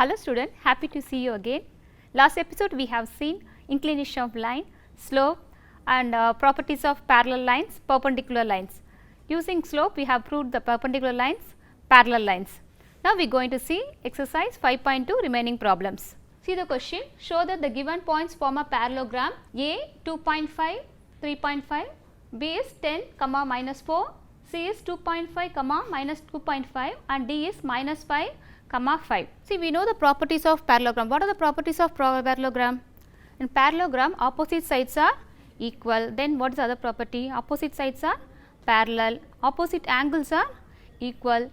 Hello student, happy to see you again. Last episode we have seen inclination of line, slope and properties of parallel lines, perpendicular lines. Using slope we have proved the perpendicular lines, parallel lines. Now we are going to see exercise 5.2 remaining problems. See the question, show that the given points form a parallelogram A 2.5, 3.5, B is 10, minus 4, C is 2.5, minus 2.5 and D is minus 5, 5. See, we know the properties of parallelogram. What are the properties of parallelogram? In parallelogram, opposite sides are equal. Then what is the other property? Opposite sides are parallel. Opposite angles are equal.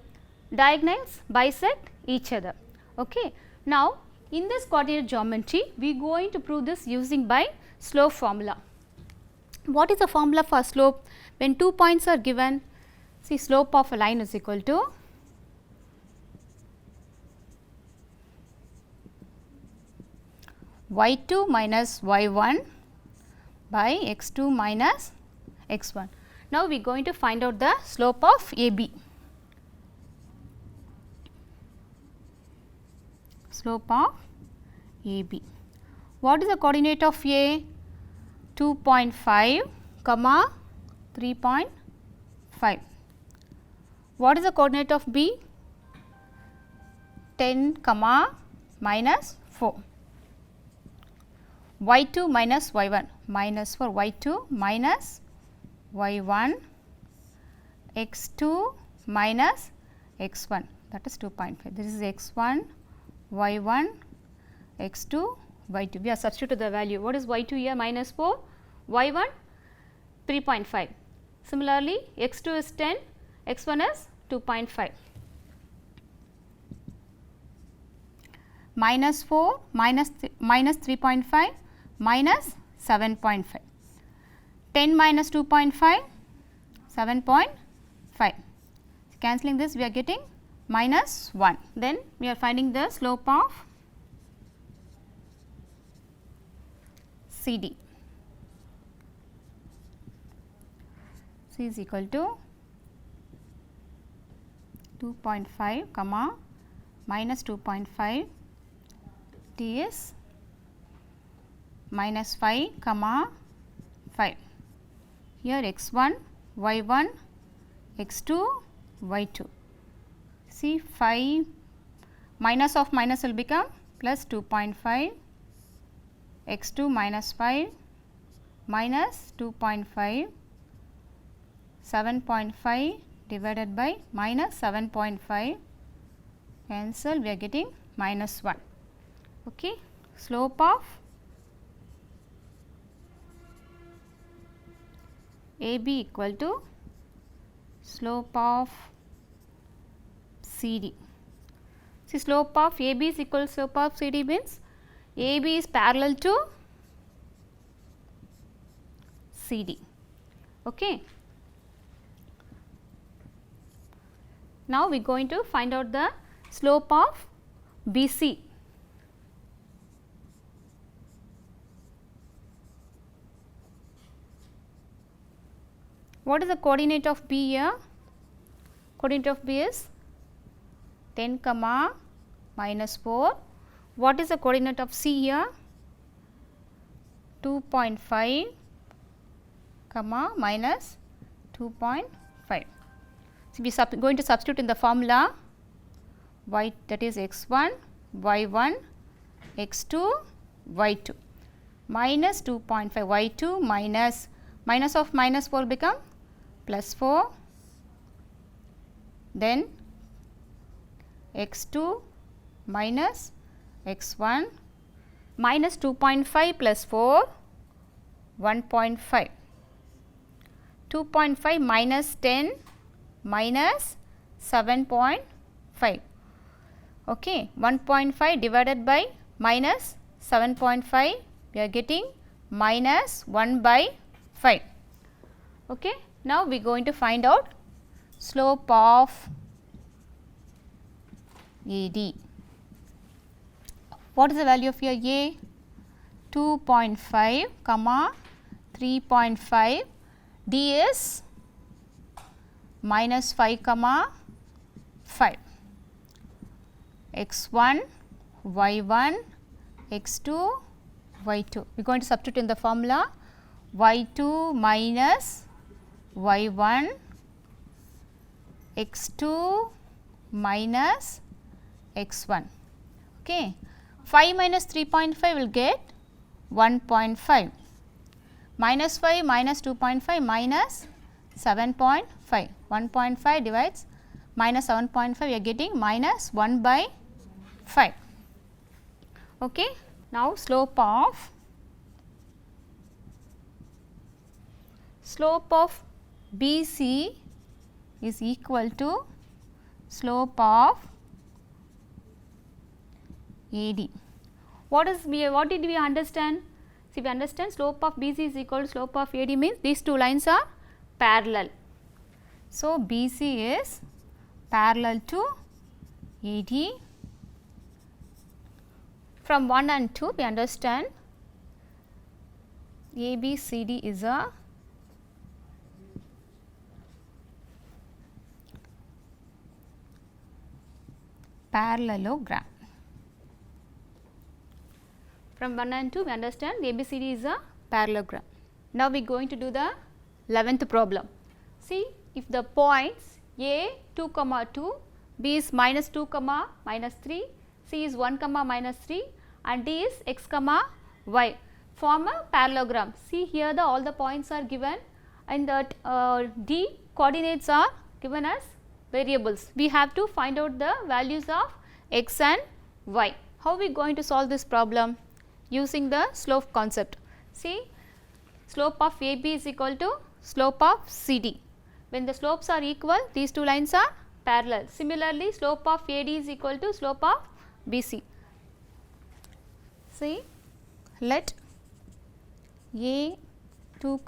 Diagonals bisect each other. Okay. Now, in this coordinate geometry, we are going to prove this using by slope formula. What is the formula for slope? When 2 points are given, see slope of a line is equal to y2 minus y1 by x2 minus x1. Now, we are going to find out the slope of AB. Slope of AB. What is the coordinate of A? 2.5, 3.5. What is the coordinate of B? 10, minus 4. y2 minus y1 minus for y2 minus y1 x2 minus x1, that is 2.5. This is x1 y1 x2 y2. We are substitute the value. What is y2 here? Minus 4, y1 3.5. Similarly, x2 is 10, x1 is 2.5. Minus 4 minus 3.5 minus 7.5. 10 minus 2.5, 7.5. Cancelling this, we are getting minus 1. Then we are finding the slope of CD. C is equal to 2.5, minus 2.5, D is minus 5, 5. Here x1, y1, x2, y2. See 5 minus of minus will become plus 2.5, x2 minus 5 minus 2.5, 7.5 divided by minus 7.5, cancel, we are getting minus 1. Okay. Slope of AB equal to slope of CD. See, slope of AB is equal to slope of CD means AB is parallel to CD. Okay. Now, we are going to find out the slope of BC. What is the coordinate of B here? Coordinate of B is 10, minus 4. What is the coordinate of C here? 2.5, minus 2.5. So, we are going to substitute in the formula y, that is x1, y1, x2, y2, minus 2.5, y2 minus of minus 4 become plus 4, then x2 minus x1 minus 2.5 plus 4, 1.5, 2.5 minus 10 minus 7.5. Okay, 1.5 divided by minus 7.5, we are getting minus 1 by 5. Okay. Now, we are going to find out slope of AD. What is the value of your A? 2.5, 3.5, D is minus 5, 5. x1, y1 x2 y2. We are going to substitute in the formula y2 minus y1 x2 minus x1. Okay. 5 minus 3.5 will get 1.5, minus 5 minus 2.5 minus 7.5, 1.5 divides minus 7.5, we are getting minus 1 by 5. Okay. Now, slope of BC is equal to slope of AD. What did we understand? See, we understand slope of BC is equal to slope of AD means these two lines are parallel. So, BC is parallel to AD. From 1 and 2 we understand ABCD is a parallelogram. From 1 and 2 we understand ABCD is a parallelogram. Now, we are going to do the 11th problem. See, if the points A 2, 2, B is minus 2, minus 3, C is 1, minus 3 and D is x, y form a parallelogram. See, here all the points are given and that D coordinates are given as variables. We have to find out the values of x and y. How we are going to solve this problem? Using the slope concept. See, slope of AB is equal to slope of CD. When the slopes are equal, these two lines are parallel. Similarly, slope of AD is equal to slope of BC. See, let A 2,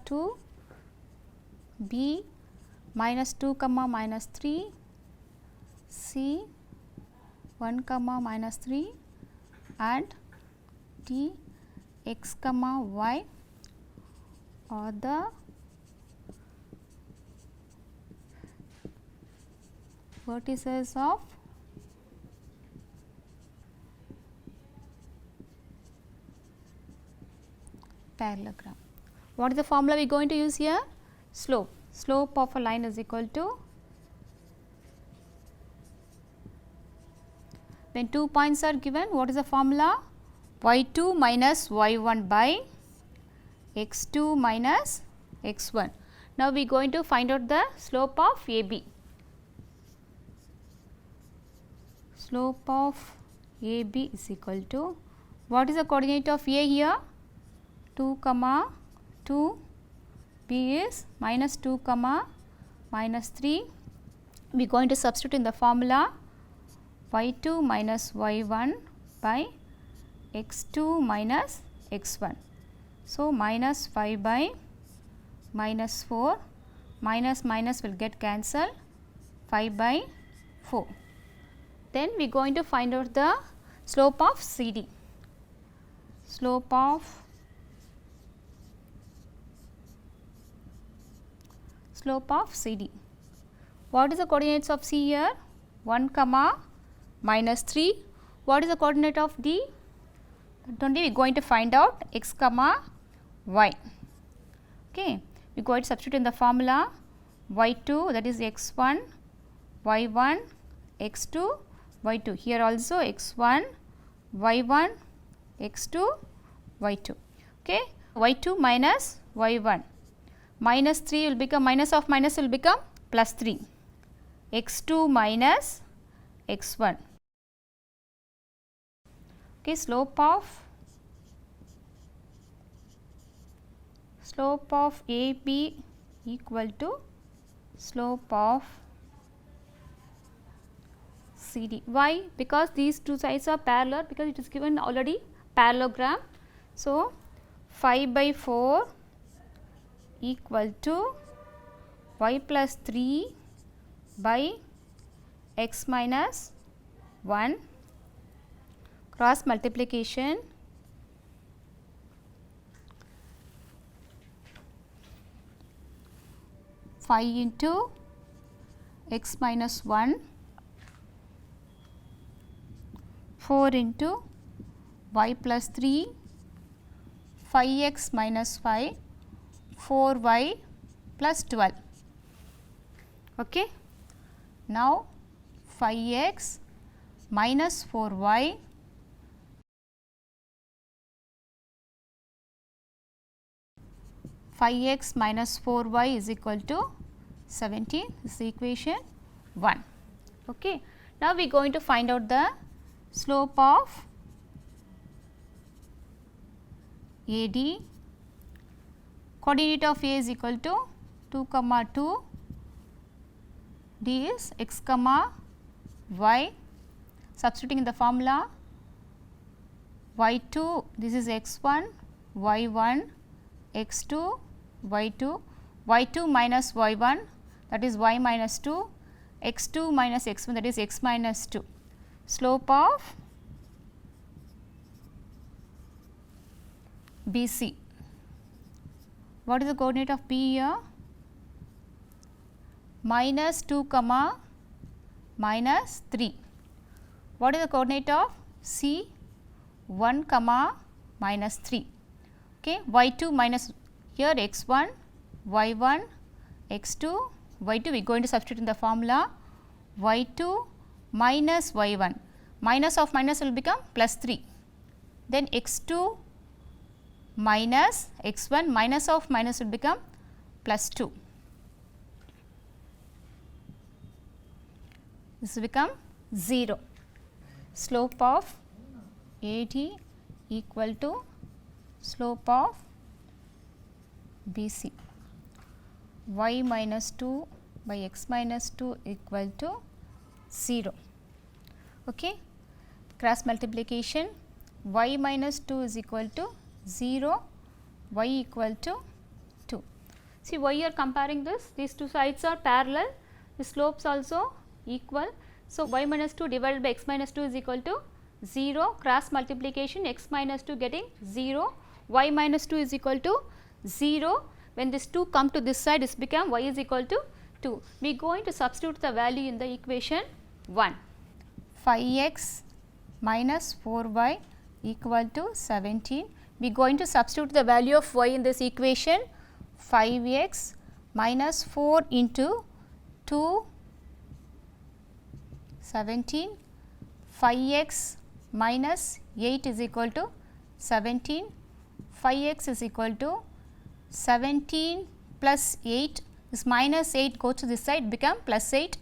2, B minus 2, minus 3, C 1, minus 3 and D x, y are the vertices of parallelogram. What is the formula we are going to use here? Slope. Slope of a line is equal to, when 2 points are given, what is the formula? y2 minus y1 by x2 minus x1. Now, we are going to find out the slope of AB. Slope of AB is equal to, what is the coordinate of A here? 2, 2, B is minus 2, minus 3. We are going to substitute in the formula y2 minus y1 by x2 minus x1. So, minus 5 by minus 4, minus minus will get cancelled, 5 by 4. Then we are going to find out the slope of CD. Slope of CD. What is the coordinates of C here? 1, minus 3. What is the coordinate of D? That only we are going to find out x, y. Okay. We are going to substitute in the formula y2, that is x1, y1, x2, y2. Here also x1, y1, x2, y2. Okay. y2 minus y1. Minus 3 will become, minus of minus will become plus 3. x2 minus x1. Okay, slope of AB equal to slope of CD. Why? Because these two sides are parallel, because it is given already parallelogram. So, 5 by 4 equal to y plus 3 by x minus 1, cross multiplication, phi into x minus 1, 4 into y plus 3, 5x minus 5, 4y plus 12. Okay. Now, 5x minus 4y minus 4y is equal to 17. This is equation 1. Okay. Now, we are going to find out the slope of AD. Coordinate of A is equal to 2 comma 2, D is x comma y. Substituting in the formula, y2, this is x1, y1, x2, y2, y2 minus y1, that is y minus 2, x2 minus x1, that is x minus 2. Slope of BC. What is the coordinate of B here? Minus 2 comma minus 3. What is the coordinate of C? 1 comma minus 3. Okay. Y2 minus here x1, y1, x2, y2 we are going to substitute in the formula, y2 minus y1, minus of minus will become plus 3, then x2 minus x1, minus of minus will become plus 2. This will become 0. Slope of AD equal to slope of BC. Y minus 2 by x minus 2 equal to 0. Okay. Cross multiplication, y minus 2 is equal to 0, y equal to 2. See, why you are comparing this? These two sides are parallel, the slopes also equal. So, y minus 2 divided by x minus 2 is equal to 0, cross multiplication, x minus 2 getting 0, y minus 2 is equal to 0. When this 2 come to this side, this become y is equal to 2. We are going to substitute the value in the equation 1. 5x minus 4y equal to 17. We are going to substitute the value of y in this equation, 5x minus 4 into 2, 17, 5x minus 8 is equal to 17, 5x is equal to 17 plus 8, this minus 8 goes to this side, become plus 8,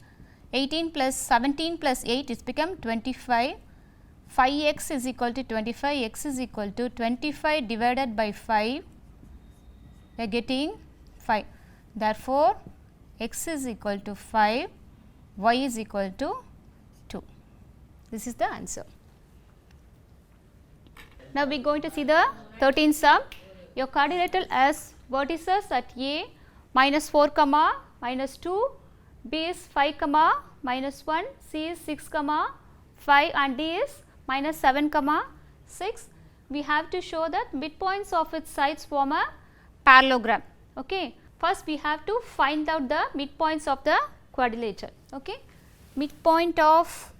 18 plus 17 plus 8 is become 25, 5x is equal to 25, x is equal to 25 divided by 5, we are getting 5. Therefore, x is equal to 5, y is equal to 2. This is the answer. Now, we are going to see the 13th sum. Your quadrilateral has vertices at A minus 4 comma minus 2, B is 5 comma minus 1, C is 6 comma 5 and D is minus 7 comma 6. We have to show that midpoints of its sides form a parallelogram. Okay. First, we have to find out the midpoints of the quadrilateral. Okay. Midpoint of,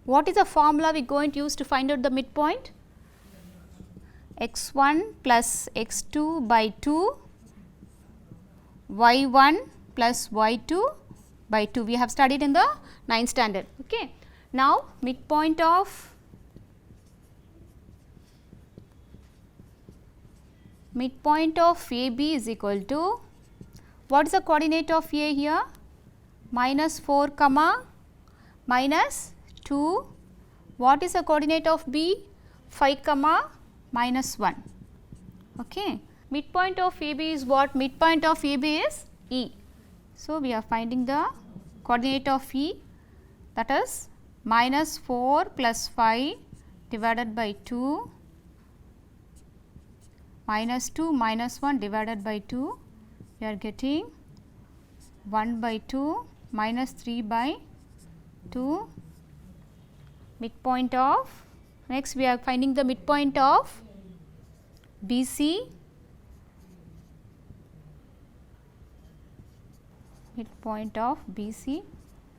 what is the formula we are going to use to find out the midpoint? x1 plus x2 by 2, y1 plus y2 by 2. We have studied in the 9th standard. Okay. Now, midpoint of AB is equal to, what is the coordinate of A here? Minus 4 comma minus 2. What is the coordinate of B? 5 comma minus 1. Okay. Midpoint of AB is what? Midpoint of AB is E. So, we are finding the coordinate of E, that is minus 4 plus 5 divided by 2, minus 2 minus 1 divided by 2, we are getting 1 by 2 minus 3 by 2. Midpoint of, next we are finding the midpoint of BC, midpoint of BC,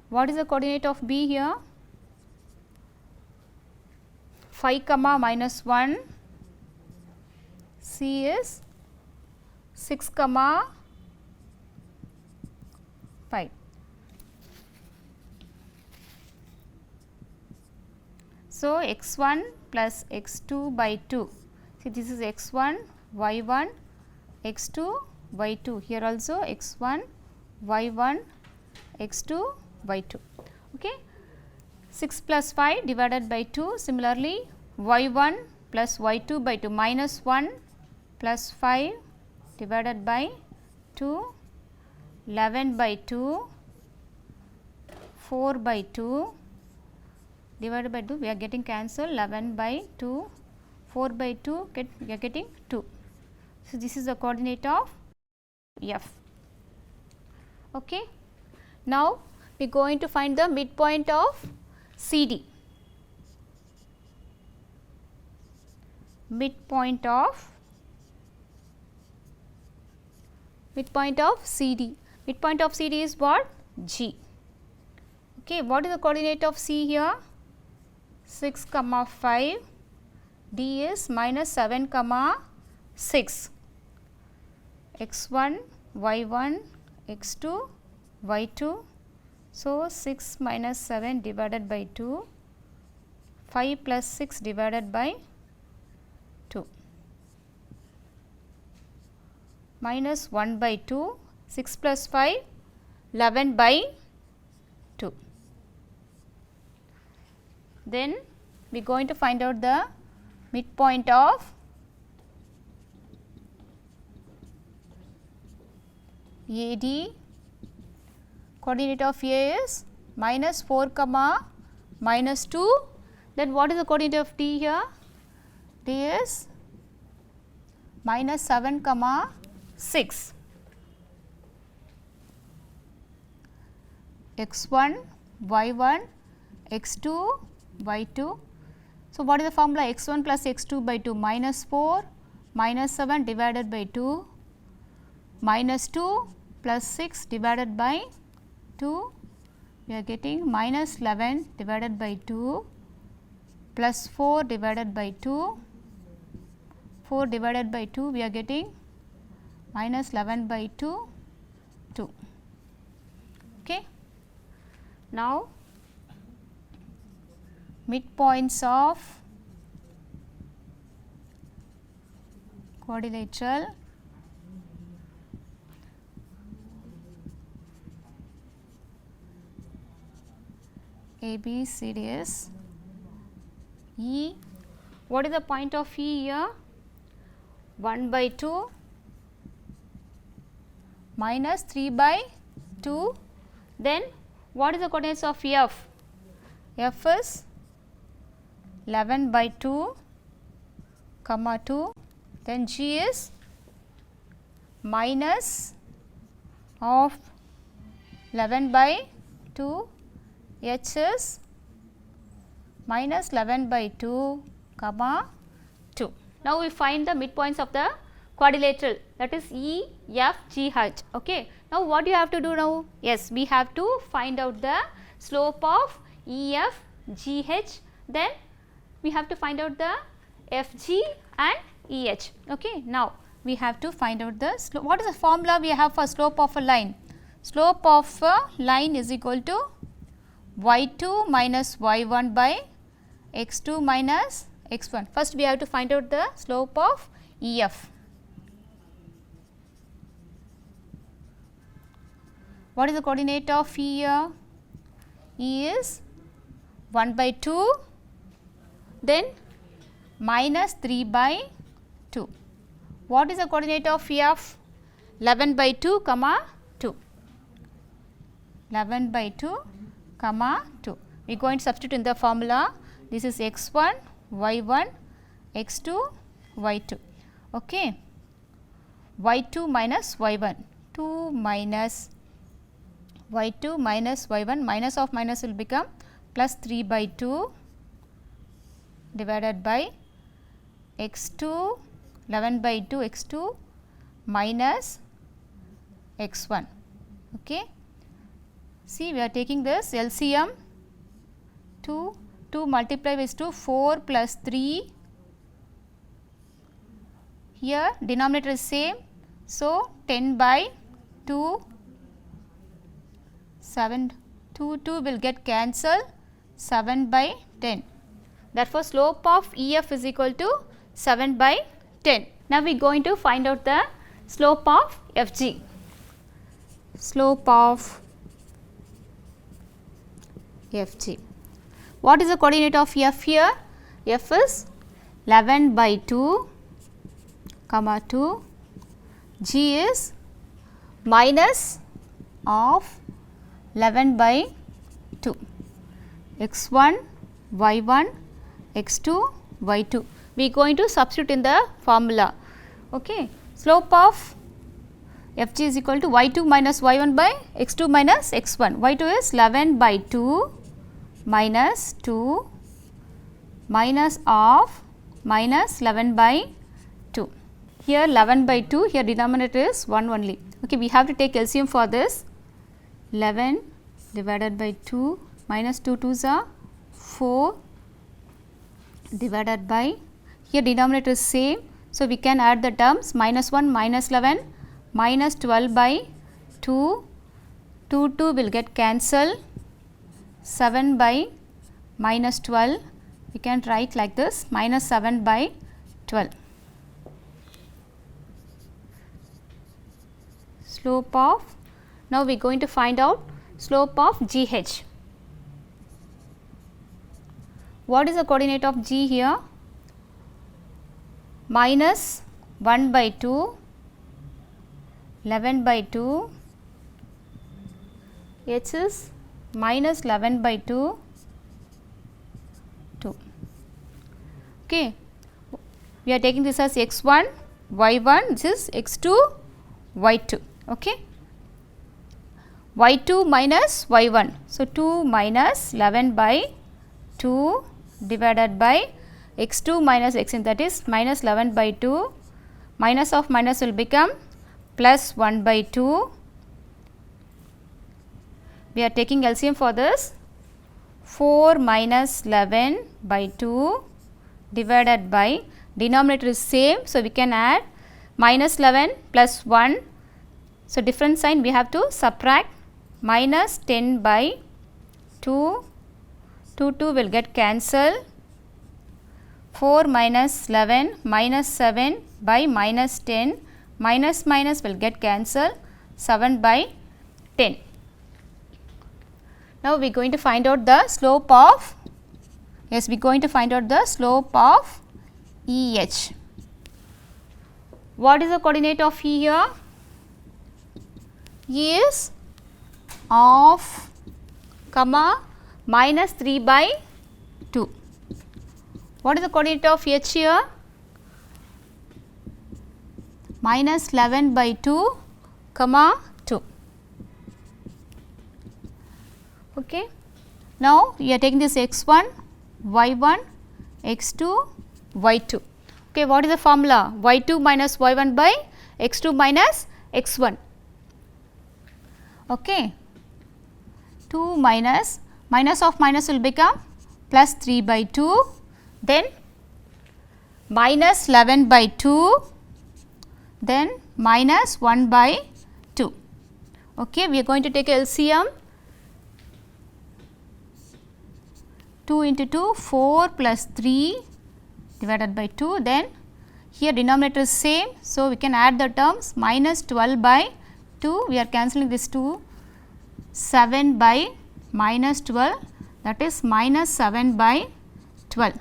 What is the coordinate of B here? 5 comma minus 1, C is 6 comma 5. So, x1 plus x2 by 2. See, this is x1, y1, x2, y2. Here also x1, y1, x2, y2. Okay. 6 plus 5 divided by 2. Similarly, y1 plus y2 by 2, minus 1 plus 5 divided by 2, 11 by 2, 4 by 2 divided by 2, we are getting cancelled, 11 by 2, 4 by 2, we are getting 2. So, this is the coordinate of F. Okay. Now, we are going to find the midpoint of CD. Midpoint of CD. Midpoint of CD is what? G. Okay. What is the coordinate of C here? 6 comma 5, D is minus 7 comma 6, x1, y1, x2, y2. So, 6 minus 7 divided by 2, 5 plus 6 divided by 2, minus 1 by 2, 6 plus 5, 11 by 2. Then we are going to find out the midpoint of AD. Coordinate of A is minus 4 comma minus 2. Then what is the coordinate of D here? D is minus 7 comma 6. x1, y1, x2, y2. So, what is the formula? x1 plus x2 by 2, minus 4 minus 7 divided by 2, minus 2 plus 6 divided by 2, we are getting minus 11 divided by 2 plus 4 divided by 2, 4 divided by 2, we are getting minus 11 by 2, 2. Okay. Now, midpoints of quadrilateral ABCD is E. What is the point of E here? 1 by 2 minus 3 by 2. Then what is the coordinates of F? F is 11 by 2 comma 2, then G is minus of 11 by 2, H is minus 11 by 2 comma 2. Now, we find the midpoints of the quadrilateral, that is E, F, G, H. Okay. Now, what you have to do now? Yes, we have to find out the slope of E, F, G, H, then we have to find out the F, G and E, H. Okay. Now, we have to find out the slope. What is the formula we have for slope of a line? Slope of a line is equal to y2 minus y1 by x2 minus x1. First, we have to find out the slope of EF. What is the coordinate of E here? E is 1 by 2, then minus 3 by 2. What is the coordinate of F? 11 by 2 comma 2. 11 by 2 comma 2. We are going to substitute in the formula. This is x1, y1, x2, y2. Okay. y2 minus y1, 2 minus y2 minus y1, minus of minus will become plus 3 by 2 divided by x2, 11 by 2 x2 minus x1. Okay. See, we are taking this LCM 2 multiplied with 2, 4 plus 3. Here denominator is same, so 10 by 2, 7, 2 will get cancelled, 7 by 10. Therefore, slope of EF is equal to 7 by 10. Now, we are going to find out the slope of FG. Slope of FG. What is the coordinate of F here? F is 11 by 2, comma 2. G is minus of 11 by 2. X1, Y1, X2, Y2. We are going to substitute in the formula. Okay. Slope of Fg is equal to Y2 minus Y1 by X2 minus X1. Y2 is 11 by 2 minus 2 minus of minus 11 by 2. Here 11 by 2, here denominator is 1 only. Okay, we have to take LCM for this. 11 divided by 2 minus 2 2s are 4 divided by, here denominator is same. So, we can add the terms minus 1 minus 11 minus 12 by 2, 2 will get cancelled, 7 by minus 12, we can write like this, minus 7 by 12. Slope of, now we are going to find out slope of GH. What is the coordinate of G here? Minus 1 by 2, 11 by 2, H is minus 11 by 2, 2. Okay. We are taking this as x1, y1, this is x2, y2. Okay. y2 minus y1. So, 2 minus 11 by 2 divided by x2 minus xn, that is minus 11 by 2, minus of minus will become plus 1 by 2. We are taking LCM for this, 4 minus 11 by 2 divided by, denominator is same. So, we can add minus 11 plus 1. So, different sign we have to subtract, minus 10 by 2, 2 will get cancelled, 4 minus 11 minus 7 by minus 10, minus minus will get cancelled, 7 by 10. Now, we are going to find out the slope of, yes, we are going to find out the slope of EH. What is the coordinate of E here? E is of, comma, minus 3 by 2. What is the coordinate of H here? Minus 11 by 2, comma 2. Okay. Now, we are taking this x1, y1, x2, y2. Okay, what is the formula? y2 minus y1 by x2 minus x1. Okay. 2 minus, minus of minus will become plus 3 by 2, then minus 11 by 2, then minus 1 by 2. Okay, we are going to take LCM. 2 into 2, 4 plus 3 divided by 2, then here denominator is same. So, we can add the terms minus 12 by 2, we are cancelling this 2, 7 by minus 12, that is minus 7 by 12.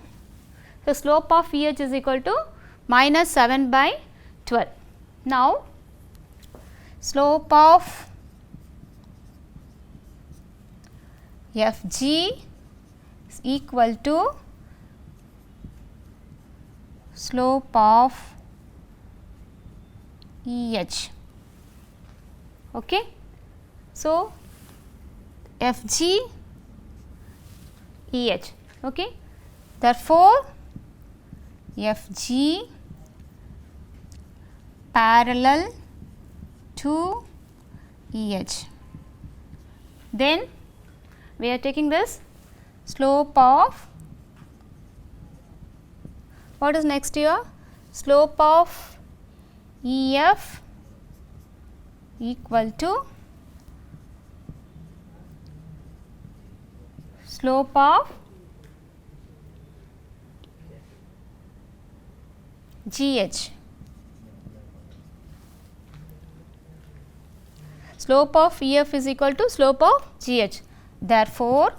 The slope of EH is equal to minus 7 by 12. Now, slope of FG is equal to slope of EH. Okay. So, FG EH. Okay. Therefore, FG parallel to EH. Then we are taking this slope of, what is next here? Slope of EF equal to slope of GH. Slope of EF is equal to slope of GH. Therefore,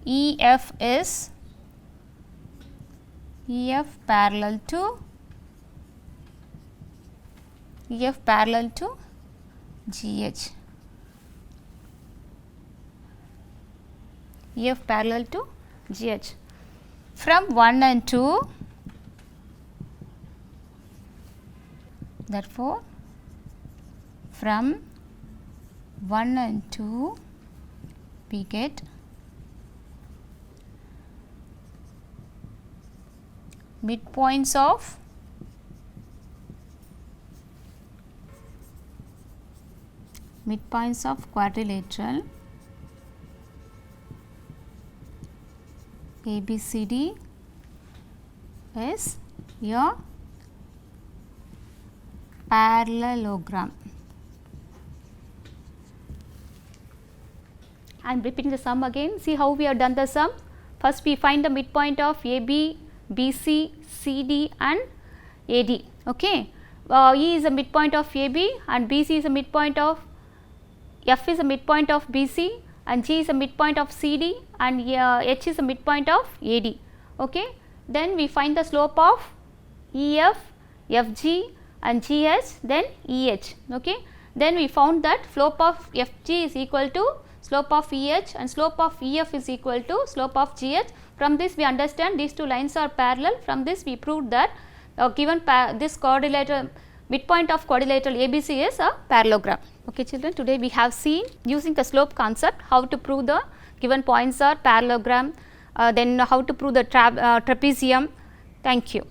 EF is parallel to GH. EF parallel to GH. From 1 and 2, therefore, from 1 and 2 we get midpoints of quadrilateral ABCD is your parallelogram. I am repeating the sum again. See how we have done the sum. First we find the midpoint of AB, BC, CD and AD. Okay. E is a midpoint of AB and BC is a midpoint of, F is a midpoint of BC and G is a midpoint of CD and H is a midpoint of AD. Okay. Then we find the slope of EF, FG and GH, then EH. Okay. Then we found that slope of FG is equal to slope of EH and slope of EF is equal to slope of GH. From this we understand these two lines are parallel. From this we proved that given this quadrilateral midpoint of quadrilateral ABC is a parallelogram. Okay children, today we have seen using the slope concept how to prove the given points are parallelogram, then how to prove the trapezium. Thank you.